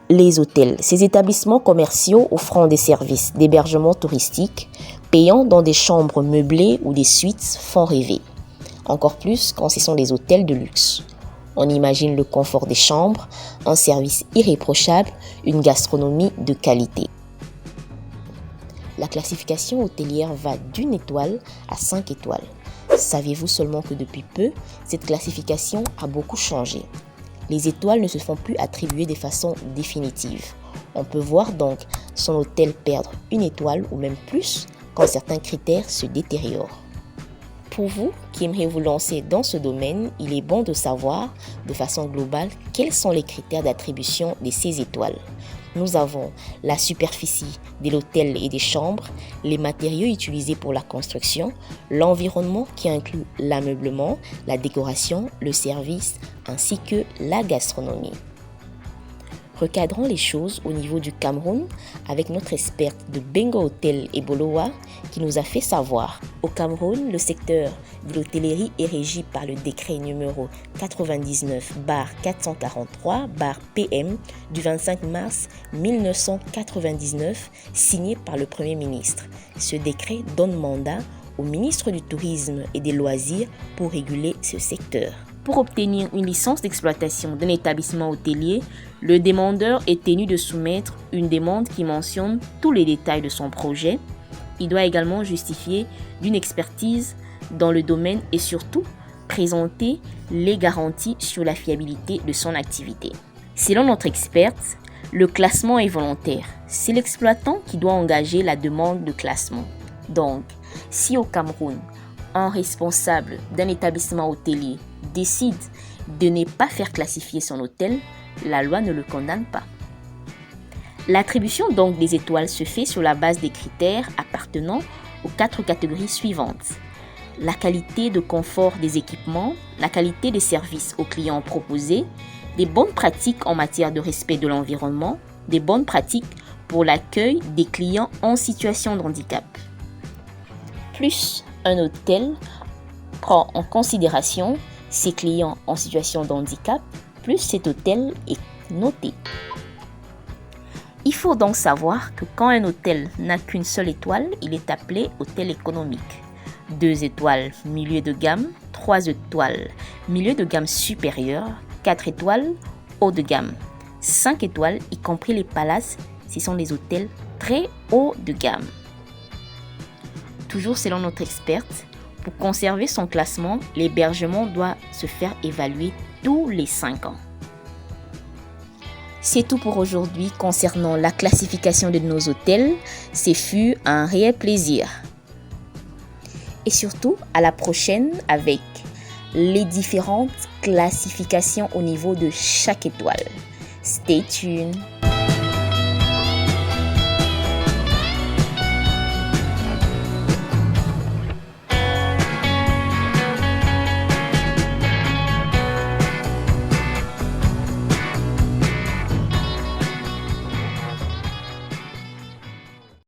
Les hôtels, ces établissements commerciaux offrant des services d'hébergement touristique, payant dans des chambres meublées ou des suites font rêver. Encore plus quand ce sont des hôtels de luxe. On imagine le confort des chambres, un service irréprochable, une gastronomie de qualité. La classification hôtelière va d'1 étoile à 5 étoiles. Savez-vous seulement que depuis peu, cette classification a beaucoup changé. Les étoiles ne se font plus attribuer de façon définitive. On peut voir donc son hôtel perdre 1 étoile ou même plus quand certains critères se détériorent. Pour vous qui aimeriez vous lancer dans ce domaine, il est bon de savoir de façon globale quels sont les critères d'attribution de ces étoiles. Nous avons la superficie de l'hôtel et des chambres, les matériaux utilisés pour la construction, l'environnement qui inclut l'ameublement, la décoration, le service ainsi que la gastronomie. Recadrons les choses au niveau du Cameroun avec notre experte de Bengo Hotel et Bolowa qui nous a fait savoir. Au Cameroun, le secteur de l'hôtellerie est régi par le décret numéro 99/443/PM du 25 mars 1999 signé par le Premier ministre. Ce décret donne mandat au ministre du Tourisme et des Loisirs pour réguler ce secteur. Pour obtenir une licence d'exploitation d'un établissement hôtelier, le demandeur est tenu de soumettre une demande qui mentionne tous les détails de son projet. Il doit également justifier d'une expertise dans le domaine et surtout présenter les garanties sur la fiabilité de son activité. Selon notre experte, le classement est volontaire. C'est l'exploitant qui doit engager la demande de classement. Donc, si au Cameroun, un responsable d'un établissement hôtelier décide de ne pas faire classifier son hôtel, la loi ne le condamne pas. L'attribution donc des étoiles se fait sur la base des critères appartenant aux 4 catégories suivantes. La qualité de confort des équipements, la qualité des services aux clients proposés, des bonnes pratiques en matière de respect de l'environnement, des bonnes pratiques pour l'accueil des clients en situation de handicap. Plus un hôtel prend en considération ses clients en situation de handicap, plus cet hôtel est noté. Il faut donc savoir que quand un hôtel n'a qu'une seule étoile, il est appelé hôtel économique. 2 étoiles, milieu de gamme, 3 étoiles, milieu de gamme supérieur, 4 étoiles, haut de gamme, 5 étoiles, y compris les palaces, ce sont des hôtels très haut de gamme. Toujours selon notre experte, pour conserver son classement, l'hébergement doit se faire évaluer tous les 5 ans. C'est tout pour aujourd'hui concernant la classification de nos hôtels. Ce fut un réel plaisir. Et surtout, à la prochaine avec les différentes classifications au niveau de chaque étoile. Stay tuned.